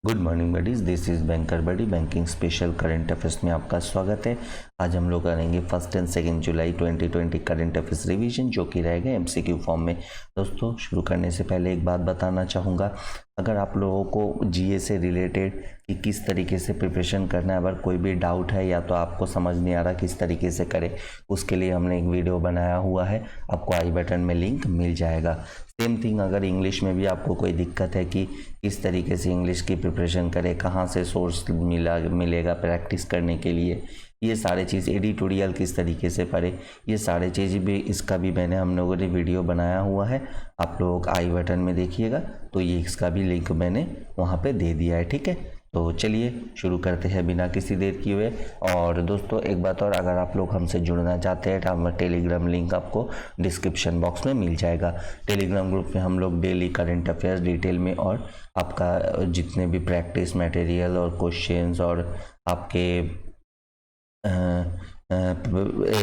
Good morning buddies, this is banker buddy banking special current affairs में आपका स्वागत है। आज हम लोग करेंगे 1 एंड 2 जुलाई 2020 करंट अफेयर्स रिवीजन, जो कि रहेगा एमसीक्यू फॉर्म में। दोस्तों, शुरू करने से पहले एक बात बताना चाहूँगा, अगर आप लोगों को जीए से रिलेटेड कि किस तरीके से प्रिपरेशन करना है, अगर कोई भी डाउट है या तो आपको समझ नहीं आ रहा किस तरीके से करें, उसके लिए हमने एक वीडियो बनाया हुआ है, आपको आई बटन में लिंक मिल जाएगा। सेम थिंग, अगर इंग्लिश में भी आपको कोई दिक्कत है कि किस तरीके से इंग्लिश की प्रिपरेशन करें, कहाँ से सोर्स मिलेगा प्रैक्टिस करने के लिए, ये सारे चीज़, एडिटोरियल किस तरीके से पढ़े, ये सारे चीज़ भी, इसका भी हम लोगों ने वीडियो बनाया हुआ है। आप लोग आई बटन में देखिएगा तो ये इसका भी लिंक मैंने वहाँ पे दे दिया है, ठीक है। तो चलिए शुरू करते हैं बिना किसी देर किए हुए। और दोस्तों, एक बात और, अगर आप लोग हमसे जुड़ना चाहते हैं तो हम टेलीग्राम लिंक आपको डिस्क्रिप्शन बॉक्स में मिल जाएगा। टेलीग्राम ग्रुप में हम लोग डेली करंट अफेयर्स डिटेल में, और आपका जितने भी प्रैक्टिस मटेरियल और क्वेश्चंस और आपके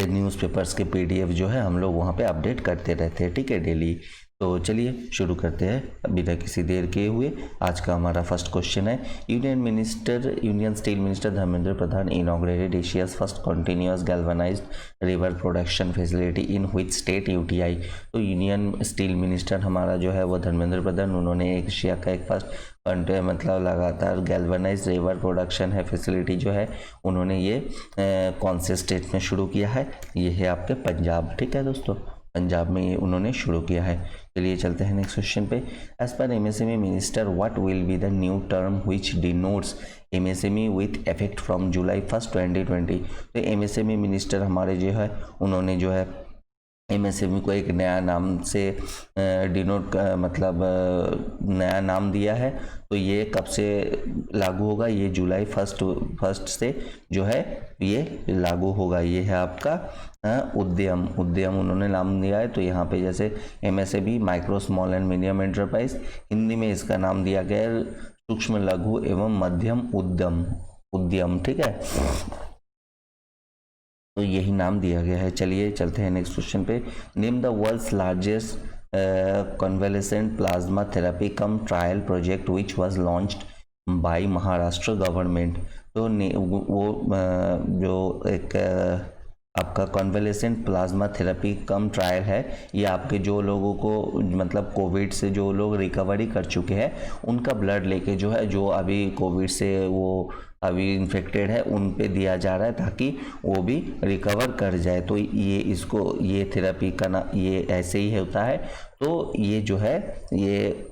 न्यूज़पेपर्स के पीडीएफ जो है हम लोग वहाँ पे अपडेट करते रहते हैं, ठीक है, डेली। तो चलिए शुरू करते हैं बिना किसी देर के हुए। आज का हमारा फर्स्ट क्वेश्चन है, union steel minister Dharmendra Pradhan inaugurated Asia's first continuous galvanised river production facility in which state UTI. तो यूनियन स्टील मिनिस्टर हमारा जो है वो धर्मेंद्र प्रधान, उन्होंने एशिया का एक फर्स्ट मतलब लगातार गैल्वनाइज रिवर प्रोडक्शन है फैसिलिटी जो है, उन्होंने ये कौन से स्टेट में शुरू किया है, ये है आपके पंजाब, ठीक है दोस्तों, पंजाब में ये उन्होंने शुरू किया है। चलिए चलते हैं नेक्स्ट क्वेश्चन पे। As per MSME minister what will be the new term which denotes MSME with effect from July 1, 2020। तो एमएसएमई मिनिस्टर हमारे जो है, उन्होंने जो है एमएसएमई को एक नया नाम से डिनोट मतलब नया नाम दिया है। तो ये कब से लागू होगा, ये जुलाई फर्स्ट से जो है ये लागू होगा। ये है आपका उद्यम उन्होंने नाम दिया है। तो यहाँ पे जैसे MSME micro small and medium enterprise, Hindi में इसका नाम दिया गया है सूक्ष्म लघु एवं मध्यम उद्यम, ठीक है, तो यही नाम दिया गया है। चलिए चलते हैं नेक्स्ट क्वेश्चन पे। Name the world's largest convalescent plasma therapy cum trial project which was launched by Maharashtra government. तो वो जो एक आपका convalescent plasma therapy cum trial है, ये आपके जो लोगों को मतलब कोविड से जो लोग रिकवरी कर चुके हैं, उनका ब्लड लेके जो है, जो अभी कोविड से वो अभी इन्फेक्टेड है, उन पे दिया जा रहा है ताकि वो भी रिकवर कर जाए। तो ये थेरेपी का ना ये ऐसे ही होता है। तो ये जो है, ये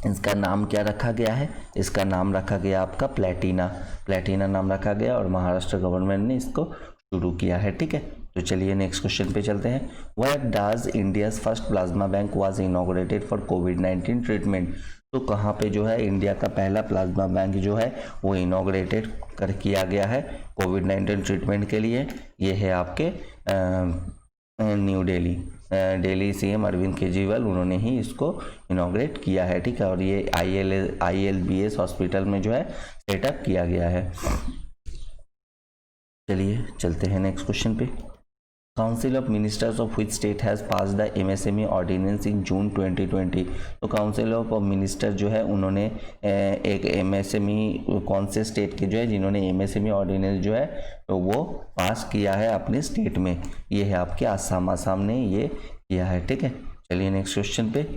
इसका नाम क्या रखा गया है, इसका नाम रखा गया आपका प्लेटिना नाम रखा गया, और महाराष्ट्र गवर्नमेंट ने इसको शुरू किया है, ठीक है। तो चलिए नेक्स्ट क्वेश्चन पे चलते हैं। Where does India's first plasma bank was inaugurated for covid treatment. तो कहाँ पे जो है इंडिया का पहला प्लाज्मा बैंक जो है वो इनॉग्रेटेड किया गया है कोविड-19 ट्रीटमेंट के लिए। ये है आपके न्यू दिल्ली सीएम अरविंद केजरीवाल, उन्होंने ही इसको इनॉग्रेट किया है, ठीक है। और ये ILBS हॉस्पिटल में जो है सेटअप किया गया है। चलिए चलते हैं नेक्स्ट क्वेश्चन पे। Council of ministers of which state has pass the MSME ordinance in June 2020। तो काउंसिल ऑफ मिनिस्टर जो है, उन्होंने एक एमएसएमई कौन से स्टेट के जो है जिन्होंने एमएसएमई ऑर्डिनेंस जो है तो वो पास किया है अपने स्टेट में, ये है आपके आसाम ने ये किया है, ठीक है। चलिए नेक्स्ट क्वेश्चन पे।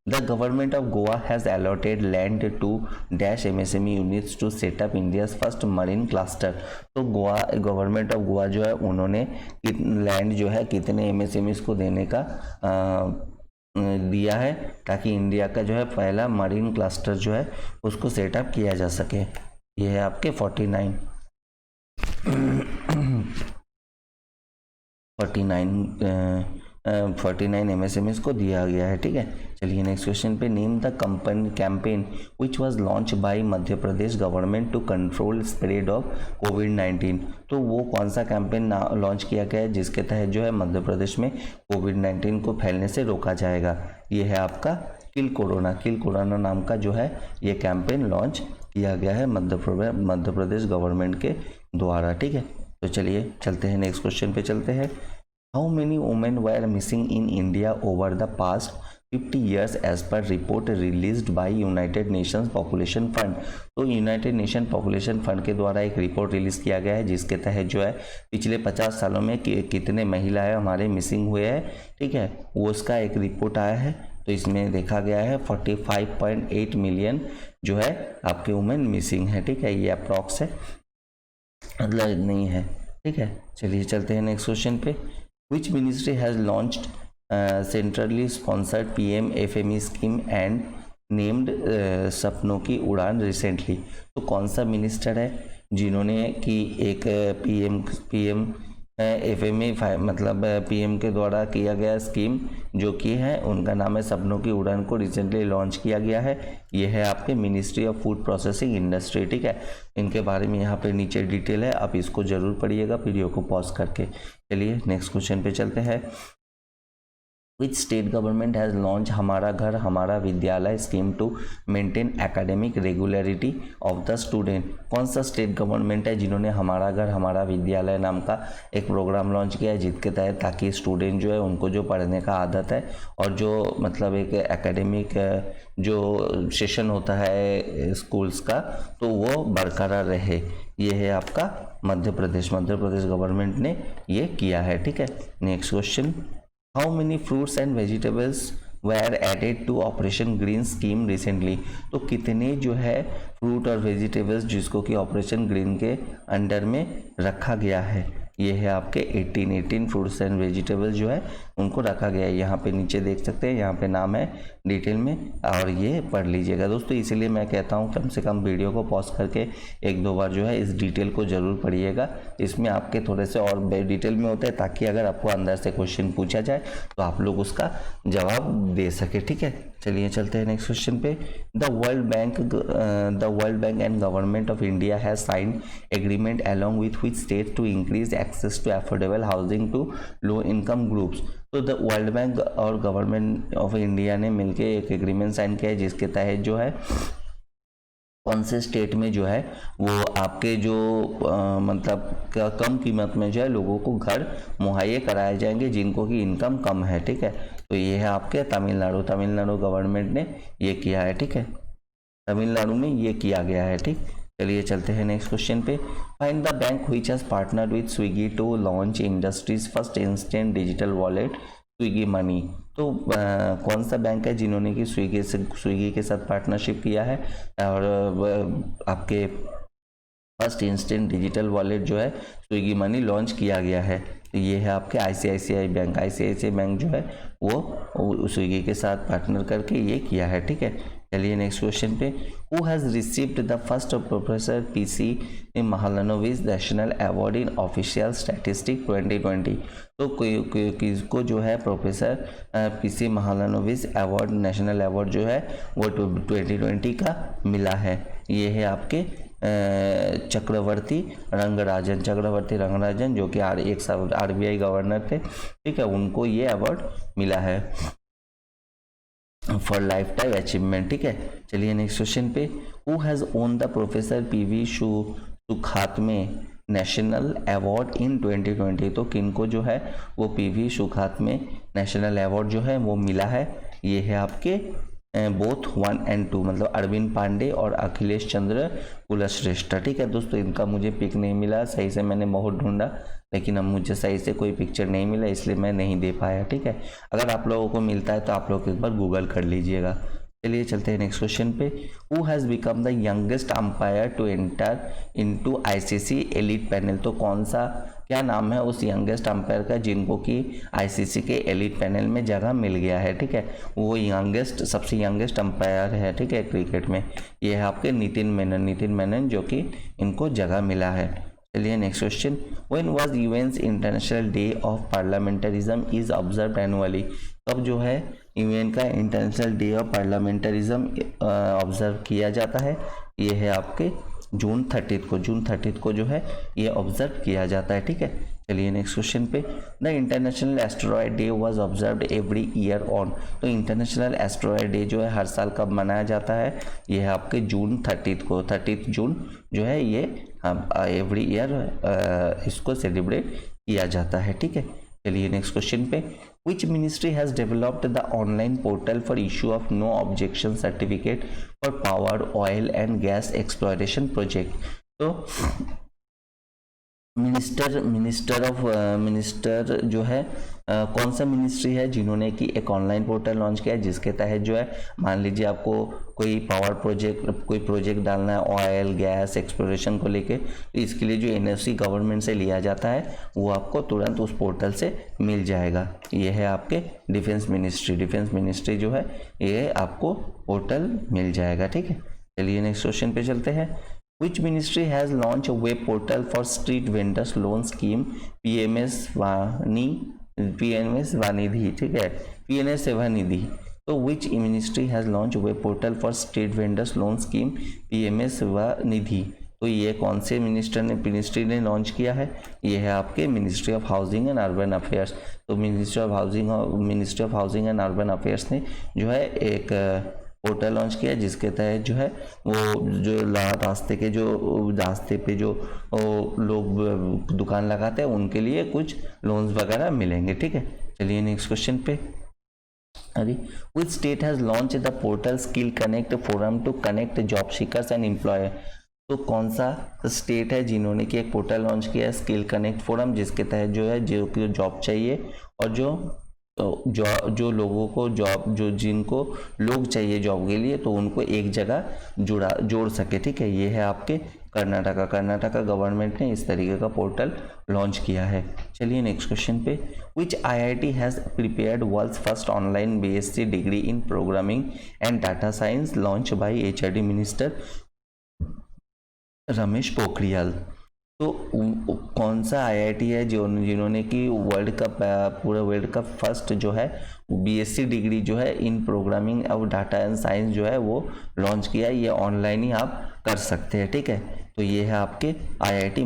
The government of Goa has allotted land to dash MSME units to set up India's first marine cluster। तो गवर्नमेंट ऑफ गोवा जो है, उन्होंने लैंड जो है कितने MSMEs को देने का दिया है ताकि इंडिया का जो है पहला मरीन क्लस्टर जो है उसको सेटअप किया जा सके। ये है आपके 49 MSMEs को दिया गया है, ठीक है। चलिए नेक्स्ट क्वेश्चन पे। Name the campaign which was launch by Madhya Pradesh government to control spread of कोविड-19। तो वो कौन सा कैंपेन लॉन्च किया गया है जिसके तहत जो है मध्य प्रदेश में कोविड-19 को फैलने से रोका जाएगा। ये है आपका किल कोरोना नाम का जो है ये कैंपेन लॉन्च किया गया है मध्य प्रदेश गवर्नमेंट के द्वारा, ठीक है। तो चलिए चलते हैं नेक्स्ट क्वेश्चन पे चलते हैं। How many women were missing in India over the past 50 years as per report released by United Nations population fund. तो यूनाइटेड नेशन पॉपुलेशन फंड के द्वारा एक रिपोर्ट रिलीज किया गया है जिसके तहत जो है पिछले 50 सालों में कितने महिलाएं हमारे मिसिंग हुए हैं, ठीक है, वो उसका एक रिपोर्ट आया है। तो इसमें देखा गया है 45.8 मिलियन जो है आपके वुमेन मिसिंग है, ठीक है, ये अप्रॉक्स है, मतलब नहीं है, ठीक है। चलिए चलते हैं नेक्स्ट क्वेश्चन पे। Which ministry has launched centrally sponsored PMFME scheme and named सपनों की उड़ान रिसेंटली। तो कौन सा मिनिस्टर है जिन्होंने कि एक PMFME मतलब PM के द्वारा किया गया स्कीम जो कि है उनका नाम है सपनों की उड़ान को रिसेंटली लॉन्च किया गया है। ये है आपके ministry of food processing industry, ठीक है। इनके बारे में यहाँ पे नीचे डिटेल है, आप इसको जरूर पढ़िएगा वीडियो को पॉज करके। चलिए नेक्स्ट क्वेश्चन पे चलते हैं। Which state government has launched हमारा घर हमारा विद्यालय scheme to maintain academic regularity of the student. कौन सा स्टेट गवर्नमेंट है जिन्होंने हमारा घर हमारा विद्यालय नाम का एक प्रोग्राम लॉन्च किया है जिसके तहत ताकि स्टूडेंट जो है उनको जो पढ़ने का आदत है और जो मतलब एक एकेडमिक जो सेशन होता है स्कूल्स का तो वो बरकरार रहे। ये है आपका मध्य प्रदेश गवर्नमेंट ने ये किया है, ठीक है। Next question. How many fruits and vegetables were added to Operation Green Scheme recently? तो कितने जो है फ्रूट और वेजिटेबल्स जिसको कि ऑपरेशन ग्रीन के अंडर में रखा गया है, ये है आपके 18 फ्रूट्स एंड वेजिटेबल्स जो है उनको रखा गया है। यहाँ पे नीचे देख सकते हैं, यहाँ पे नाम है डिटेल में और ये पढ़ लीजिएगा दोस्तों। इसीलिए मैं कहता हूँ कम से कम वीडियो को पॉज करके एक दो बार जो है इस डिटेल को ज़रूर पढ़िएगा। इसमें आपके थोड़े से और डिटेल में होते हैं ताकि अगर आपको अंदर से क्वेश्चन पूछा जाए तो आप लोग उसका जवाब दे सके, ठीक है। चलिए चलते हैं नेक्स्ट क्वेश्चन पे। The World Bank and government of India has signed agreement along with which state to increase access to affordable housing to low income groups. तो द वर्ल्ड बैंक और गवर्नमेंट ऑफ इंडिया ने मिलकर एक agreement sign किया है जिसके तहत जो है कौन से स्टेट में जो है वो आपके जो मतलब कम कीमत में जो है लोगों को घर मुहैया कराए जाएंगे जिनको की इनकम कम है, ठीक है। तो ये है आपके तमिलनाडु गवर्नमेंट ने ये किया है, ठीक है, तमिलनाडु में ये किया गया है, ठीक। चलिए चलते हैं नेक्स्ट क्वेश्चन पे। Find the bank which has partnered with Swiggy to launch industry's first instant digital wallet Swiggy money. तो कौन सा बैंक है जिन्होंने कि स्विगी के साथ पार्टनरशिप किया है और आपके फर्स्ट इंस्टेंट डिजिटल वॉलेट जो है स्विगी मनी लॉन्च किया गया है। तो ये है आपके ICICI बैंक जो है वो स्विगी के साथ पार्टनर करके ये किया है, ठीक है। चलिए नेक्स्ट क्वेश्चन पे। Who has received the first professor PC Mahalanobis national award in official statistic 2020। तो किसको जो है professor PC Mahalanobis award national award जो है वो 2020 का मिला है। ये है आपके चक्रवर्ती रंगराजन जो कि एक RBI गवर्नर थे, ठीक है, उनको ये अवार्ड मिला है फॉर लाइफ टाइम अचीवमेंट, ठीक है। चलिए नेक्स्ट क्वेश्चन पे। Who has own the professor PV Sukhatme national award in 2020। तो किनको जो है वो PV सुखात्मे नेशनल अवार्ड जो है वो मिला है। ये है आपके बोथ 1 and 2 मतलब अरविंद पांडे और अखिलेश चंद्र कुलश्रेष्ठ, ठीक है दोस्तों। इनका मुझे पिक नहीं मिला सही से, मैंने बहुत ढूंढा लेकिन अब मुझे सही से कोई पिक्चर नहीं मिला इसलिए मैं नहीं दे पाया, ठीक है। अगर आप लोगों को मिलता है तो आप लोग एक बार गूगल कर लीजिएगा। चलिए चलते हैं नेक्स्ट क्वेश्चन पे। Who has become the youngest umpire to enter into ICC elite panel. तो कौन सा क्या नाम है उस यंगेस्ट अंपायर का जिनको कि ICC के एलिट पैनल में जगह मिल गया है, ठीक है। वो सबसे यंगेस्ट अंपायर है, ठीक है, क्रिकेट में। ये है आपके नितिन मेनन जो कि इनको जगह मिला है। चलिए next question. When was UN's international day of parliamentarism is observe annually. कब जो है यूएन का international day of parliamentarism observe किया जाता है। ये है आपके जून 30 को जो है ये ऑब्जर्व किया जाता है, ठीक है। चलिए नेक्स्ट क्वेश्चन पे। The international asteroid day was observed every year on. तो इंटरनेशनल एस्ट्रॉयड डे जो है हर साल कब मनाया जाता है। ये है आपके जून 30 को, 30 जून जो है ये एवरी ईयर इसको सेलिब्रेट किया जाता है, ठीक है। चलिए नेक्स्ट क्वेश्चन पे, which ministry has developed the online portal for issue of no objection certificate for power, oil and gas exploration project. तो मिनिस्टर जो है कौन सा मिनिस्ट्री है जिन्होंने कि एक ऑनलाइन पोर्टल लॉन्च किया है, जिसके तहत जो है मान लीजिए आपको कोई पावर प्रोजेक्ट, कोई प्रोजेक्ट डालना है ऑयल गैस एक्सप्लोरेशन को लेके, तो इसके लिए जो एनओसी गवर्नमेंट से लिया जाता है वो आपको तुरंत उस पोर्टल से मिल जाएगा। ये है आपके डिफेंस मिनिस्ट्री जो है ये आपको पोर्टल मिल जाएगा, ठीक है। चलिए नेक्स्ट क्वेश्चन पे चलते हैं। Which ministry has launched a web portal for street vendors loan scheme PMS Vanidhi, ठीक है, PNS Vanidhi। तो which ministry has launched a web portal for street vendors loan scheme PMS Vanidhi? तो ये कौन से मिनिस्ट्री ने launch किया है? ये है आपके ministry of housing and urban affairs. तो ministry of housing and urban affairs ने जो है एक पोर्टल लॉन्च किया, जिसके तहत जो है वो जो रास्ते पे जो लोग दुकान लगाते हैं उनके लिए कुछ लोन्स वगैरह मिलेंगे, ठीक है। चलिए नेक्स्ट क्वेश्चन पे, अरे which state has launch the portal skill connect forum to connect job seekers and employer. तो कौन सा स्टेट है जिन्होंने कि एक पोर्टल लॉन्च किया है स्किल कनेक्ट फोरम, जिसके तहत जो है जो जॉब चाहिए और जो लोगों को जो जिनको लोग चाहिए जॉब के लिए, तो उनको एक जगह जोड़ सके, ठीक है। ये है आपके कर्नाटका गवर्नमेंट ने इस तरीके का पोर्टल लॉन्च किया है। चलिए नेक्स्ट क्वेश्चन पे, which IIT has prepared world's first online BSc degree in programming and data science launch by HRD minister Ramesh Pokhriyal. तो कौन सा IIT है जिन्होंने कि पूरे वर्ल्ड का फर्स्ट जो है BSc डिग्री जो है इन प्रोग्रामिंग और डाटा एंड साइंस जो है वो लॉन्च किया है। ये ऑनलाइन ही आप कर सकते हैं, ठीक है। तो ये है आपके IIT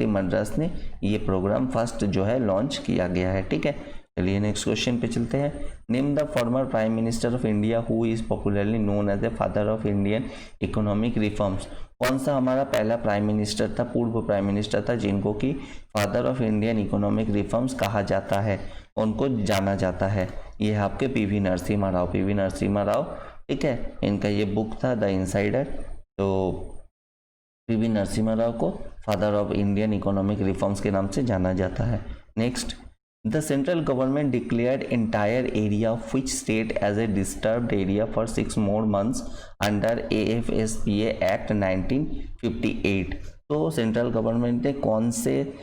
मद्रास ने ये प्रोग्राम फर्स्ट जो है लॉन्च किया गया है, ठीक है। चलिए नेक्स्ट क्वेश्चन पे चलते हैं। Name the former prime minister of India who is popularly known as the father of Indian economic reforms. कौन सा हमारा पहला प्राइम मिनिस्टर था, पूर्व प्राइम मिनिस्टर था, जिनको कि father of Indian economic reforms कहा जाता है, उनको जाना जाता है? ये है आपके PV नरसिम्हा राव, ठीक है। इनका ये बुक था द इनसाइडर। तो PV नरसिम्हा राव को father of Indian economic reforms के नाम से जाना जाता है। Next, the central government declared entire area of which state as a disturbed area for 6 more months under AFSPA Act 1958। तो सेंट्रल गवर्नमेंट ने कौन से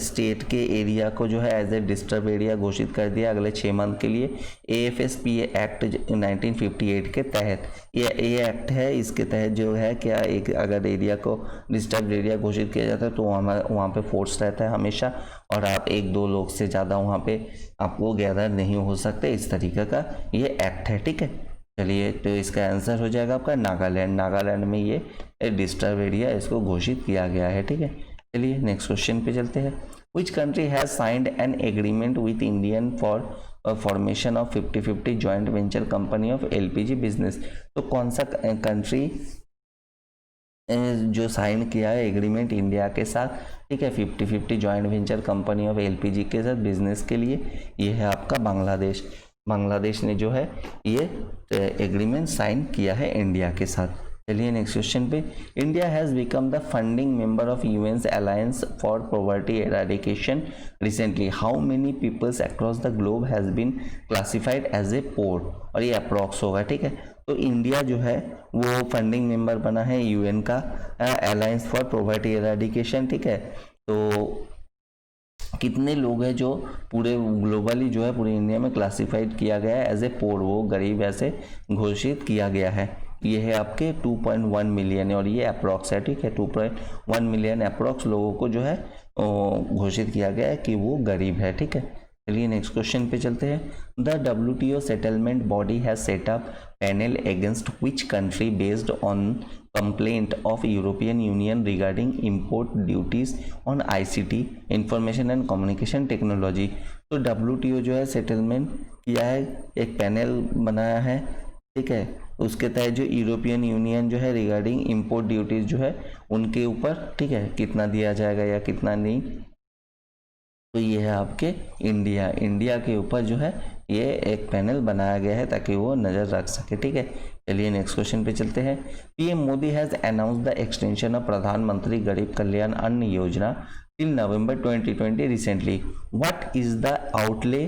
स्टेट के एरिया को जो है एज ए डिस्टर्ब एरिया घोषित कर दिया अगले 6 मंथ के लिए? AFSPA एक्ट 1958 के तहत ये एक्ट है। इसके तहत जो है क्या एक अगर एरिया को डिस्टर्ब एरिया घोषित किया जाता है तो वहाँ पे फोर्स रहता है हमेशा, और आप 1-2 लोग से ज़्यादा वहाँ पे आपको गैदर नहीं हो सकते। इस तरीके का ये एक्ट है, ठीक है। चलिए, तो इसका आंसर हो जाएगा आपका नागालैंड में ये डिस्टर्ब एरिया इसको घोषित किया गया है, ठीक है। चलिए नेक्स्ट क्वेश्चन पे चलते हैं। Which country has signed an agreement with Indian for formation of 50-50 joint venture company of LPG business. तो कौन सा कंट्री जो साइन किया है एग्रीमेंट इंडिया के साथ, ठीक है, 50-50 joint venture company of LPG के साथ बिजनेस के लिए? ये है आपका बांग्लादेश ने जो है ये एग्रीमेंट साइन किया है इंडिया के साथ। चलिए नेक्स्ट क्वेश्चन पे, India has become the funding member of UN's alliance for poverty eradication recently. How many peoples across the globe has been classified as a poor? और ये अप्रॉक्स होगा, ठीक है। तो इंडिया जो है वो फंडिंग मेंबर बना है UN का अलायंस फॉर पॉवर्टी एराडिकेशन, ठीक है। तो कितने लोग हैं जो पूरे ग्लोबली जो है पूरे इंडिया में क्लासिफाइड किया गया है एज ए पोर, वो गरीब ऐसे घोषित किया गया है? ये है आपके 2.1 मिलियन और ये अप्रॉक्स है, ठीक है। 2.1 मिलियन अप्रॉक्स लोगों को जो है घोषित किया गया है कि वो गरीब है, ठीक है। चलिए नेक्स्ट क्वेश्चन पे चलते हैं। The WTO settlement body has set up panel against which country based on complaint of European union regarding import duties on ICT information and communication technology. तो WTO जो है सेटलमेंट किया है, एक पैनल बनाया है, ठीक है। उसके तहत जो यूरोपियन यूनियन जो है रिगार्डिंग इम्पोर्ट ड्यूटीज जो है उनके ऊपर, ठीक है, कितना दिया जाएगा या कितना नहीं, तो ये है आपके इंडिया के ऊपर जो है ये एक पैनल बनाया गया है ताकि वो नज़र रख सके, ठीक है। चलिए नेक्स्ट क्वेश्चन पे चलते हैं। PM Modi has announce the extension of प्रधानमंत्री गरीब कल्याण अन्न योजना till November 2020 recently. What is the outlay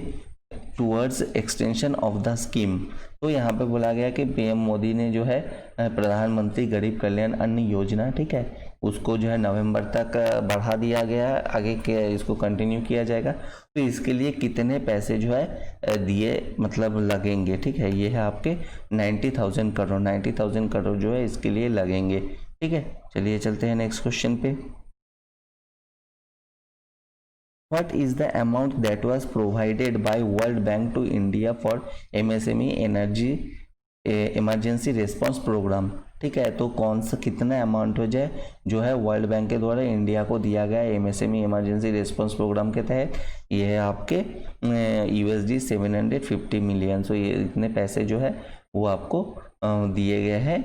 towards extension of the scheme. तो यहाँ पे बोला गया कि पीएम मोदी ने जो है प्रधानमंत्री गरीब कल्याण अन्न योजना, ठीक है, उसको जो है नवंबर तक बढ़ा दिया गया है, आगे के इसको कंटिन्यू किया जाएगा। तो इसके लिए कितने पैसे जो है दिए मतलब लगेंगे, ठीक है, ये है आपके 90,000 करोड़ 90,000 करोड़ जो है इसके लिए लगेंगे, ठीक है। चलिए चलते हैं नेक्स्ट क्वेश्चन पे। What is the amount that was provided by World Bank to India for MSME Energy Emergency Response Program, ठीक है। तो कौन सा कितना अमाउंट हो जाए जो है वर्ल्ड बैंक के द्वारा इंडिया को दिया गया एमएसएमई इमरजेंसी रिस्पांस प्रोग्राम के तहत, ये है आपके USD 750 मिलियन। सो ये इतने पैसे जो है वो आपको दिए गए हैं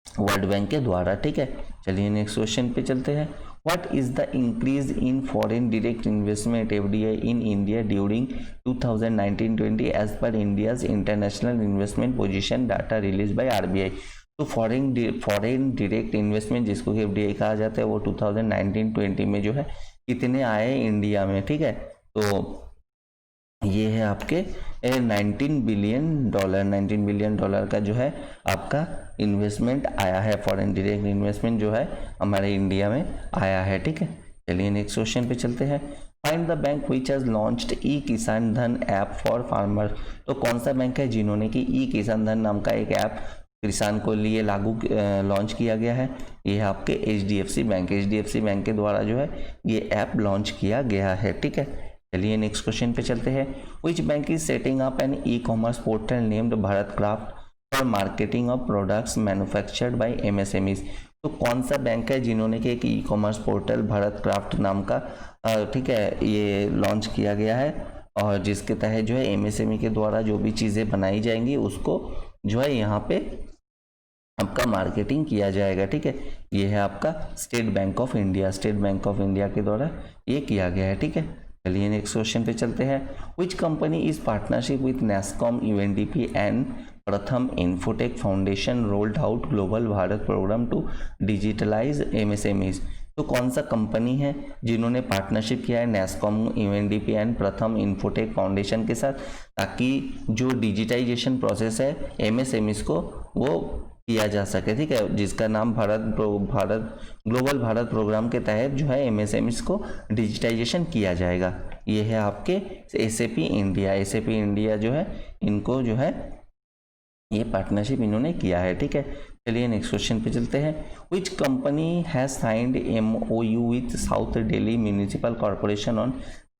वर्ल्ड बैंक के द्वारा, ठीक है। चलिए नेक्स्ट क्वेश्चन पे चलते हैं। What is the increase in foreign direct investment FDI in India during 2019-20 as per India's international investment position data released by RBI। तो फॉरेन डायरेक्ट इन्वेस्टमेंट जिसको कि FDI कहा जाता है वो 2019-20 में जो है कितने आए इंडिया में, ठीक है। तो ये है आपके 19 बिलियन डॉलर का जो है आपका इन्वेस्टमेंट आया है, फॉरेन डायरेक्ट इन्वेस्टमेंट जो है हमारे इंडिया में आया है, ठीक है। चलिए नेक्स्ट क्वेश्चन पे चलते हैं। Find the bank which has launched e Kisan Dhan app for farmer. तो कौन सा बैंक है जिन्होंने कि ई किसान धन नाम का एक ऐप किसान को लिए लॉन्च किया गया है, ये है आपके HDFC बैंक के द्वारा जो है ये ऐप लॉन्च किया गया है, ठीक है। चलिए नेक्स्ट क्वेश्चन पे चलते हैं। Which bank is setting up an e-commerce portal named Bharat craft for marketing of products manufactured by MSMEs। तो कौन सा बैंक है जिन्होंने कि एक ई-कॉमर्स पोर्टल भारत क्राफ्ट नाम का, ठीक है, ये लॉन्च किया गया है और जिसके तहत जो है MSME के द्वारा जो भी चीज़ें बनाई जाएंगी उसको जो है यहाँ पे आपका मार्केटिंग किया जाएगा, ठीक है। ये है आपका स्टेट बैंक ऑफ इंडिया के द्वारा ये किया गया है, ठीक है। चलिए नेक्स्ट क्वेश्चन पे चलते हैं। Which company is partnership with NASSCOM UNDP and Pratham Infotech Foundation rolled out Global Bharat programme to digitalize MSMEs। तो कौन सा कंपनी है जिन्होंने पार्टनरशिप किया है NASSCOM UNDP and Pratham Infotech foundation के साथ, ताकि जो डिजिटाइजेशन प्रोसेस है MSMEs को वो किया जा सके, ठीक है, जिसका नाम ग्लोबल भारत प्रोग्राम के तहत जो है MSMEs को डिजिटाइजेशन किया जाएगा। ये है आपके SAP इंडिया जो है इनको जो है ये पार्टनरशिप इन्होंने किया है, ठीक है। चलिए नेक्स्ट क्वेश्चन पे चलते हैं। Which company has signed MOU with South Delhi municipal corporation on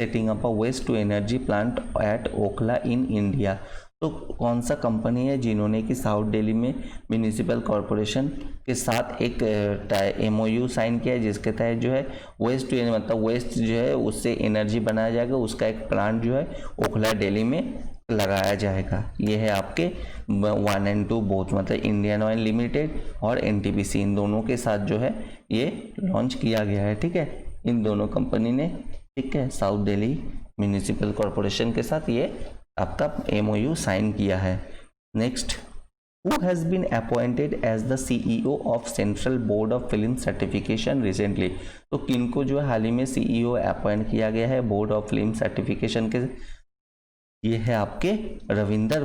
setting up a waste to energy plant at Okhla in India. तो कौन सा कंपनी है जिन्होंने कि साउथ दिल्ली में म्यूनिसिपल कॉर्पोरेशन के साथ एक MOU साइन किया है जिसके तहत जो है वेस्ट मतलब वेस्ट जो है उससे एनर्जी बनाया जाएगा, उसका एक प्लांट जो है ओखला दिल्ली में लगाया जाएगा। ये है आपके 1 and 2 बोथ मतलब इंडियन ऑयल लिमिटेड और NTPC इन दोनों के साथ जो है ये लॉन्च किया गया है, ठीक है, इन दोनों कंपनी ने, ठीक है, साउथ दिल्ली म्यूनिसिपल कॉर्पोरेशन के साथ ये आपका MOU साइन किया है। Next, who has been appointed as the CEO of central board of film certification recently. तो किनको जो है हाल ही में CEO अपॉइंट किया गया है बोर्ड ऑफ फिल्म सर्टिफिकेशन के, ये है आपके रविंदर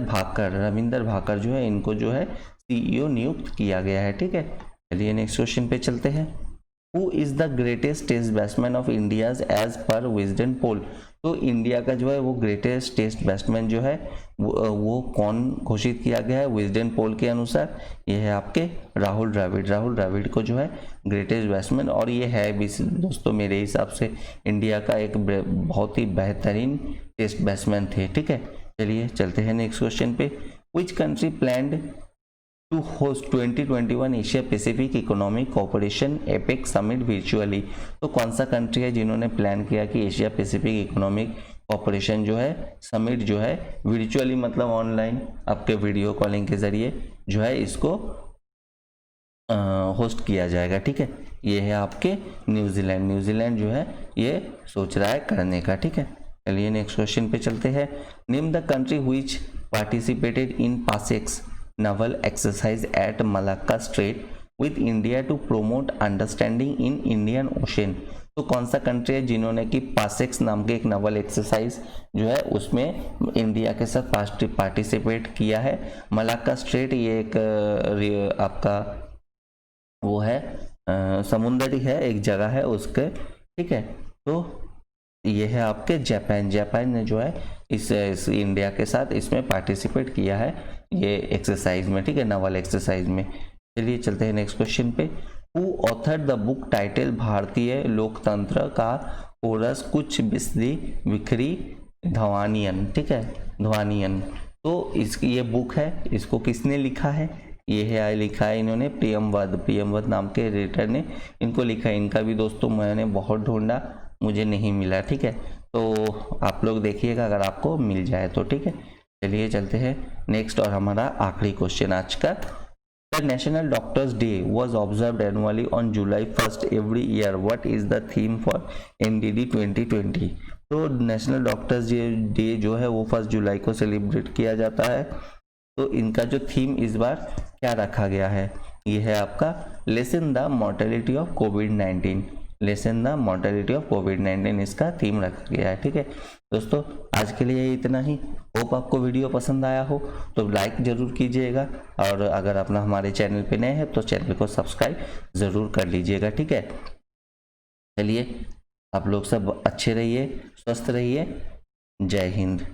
भाकर जो है इनको जो है CEO नियुक्त किया गया है, ठीक है। चलिए नेक्स्ट क्वेश्चन पे चलते हैं। Who is the greatest test batsman of India's as per Wisden poll. तो इंडिया का जो है वो ग्रेटेस्ट टेस्ट बैट्समैन जो है वो कौन घोषित किया गया है विजडन पोल के अनुसार, ये है आपके राहुल द्रविड़ को जो है ग्रेटेस्ट बैट्समैन, और ये है भी दोस्तों मेरे हिसाब से इंडिया का एक बहुत ही बेहतरीन टेस्ट बैट्समैन थे, ठीक है। चलिए चलते हैं नेक्स्ट क्वेश्चन पे। Which country planned to host 2021 Asia Pacific economic cooperation APEC summit virtually. तो कौन सा कंट्री है जिन्होंने प्लान किया कि एशिया पैसिफिक इकोनॉमिक कोऑपरेशन जो है समिट जो है वर्चुअली मतलब ऑनलाइन आपके वीडियो कॉलिंग के जरिए जो है इसको होस्ट किया जाएगा, ठीक है। ये है आपके न्यूजीलैंड। न्यूजीलैंड जो है ये सोच रहा है करने का, ठीक है। चलिए नेक्स्ट क्वेश्चन पे चलते हैं। Name the country which participated in PASSEX naval exercise at Malacca Strait with India to promote understanding in Indian Ocean। तो कौन सा कंट्री है जिन्होंने कि पासेक्स नाम के एक नवल एक्सरसाइज जो है उसमें इंडिया के साथ पार्टिसिपेट किया है। मलाक्का स्ट्रेट ये एक आपका वो है समुद्री है, एक जगह है उसके, ठीक है। तो ये है आपके जापान। जापान ने जो है इस इंडिया के साथ इसमें पार्टिसिपेट किया है ये एक्सरसाइज में, ठीक है, नवल एक्सरसाइज में। चलिए चलते हैं नेक्स्ट क्वेश्चन पे। Who author the book title भारतीय लोकतंत्र का कोरस कुछ बिस्दी बिखरी ध्वनियन, ठीक है, ध्वनियन। तो इसकी ये बुक है, इसको किसने लिखा है? ये है लिखा है इन्होंने प्रियमवद नाम के राइटर ने इनको लिखा है। इनका भी दोस्तों मैंने बहुत ढूंढा, मुझे नहीं मिला, ठीक है। तो आप लोग देखिएगा अगर आपको मिल जाए तो, ठीक है। चलिए चलते हैं नेक्स्ट और हमारा आखिरी क्वेश्चन आज का। The national doctors day was observe annually on July 1 every year. What is the theme for NDD 2020? तो नेशनल डॉक्टर्स डे जो है वो 1 जुलाई को सेलिब्रेट किया जाता है। तो इनका जो थीम इस बार क्या रखा गया है, ये है आपका लेसन द मॉर्टेलिटी ऑफ कोविड-19। लेसन द मॉर्टेलिटी ऑफ कोविड-19 इसका थीम रखा गया है, ठीक है। दोस्तों आज के लिए इतना ही। होप आपको वीडियो पसंद आया हो तो लाइक ज़रूर कीजिएगा, और अगर अपना हमारे चैनल पे नए हैं तो चैनल को सब्सक्राइब ज़रूर कर लीजिएगा, ठीक है। चलिए आप लोग सब अच्छे रहिए, स्वस्थ रहिए। जय हिंद।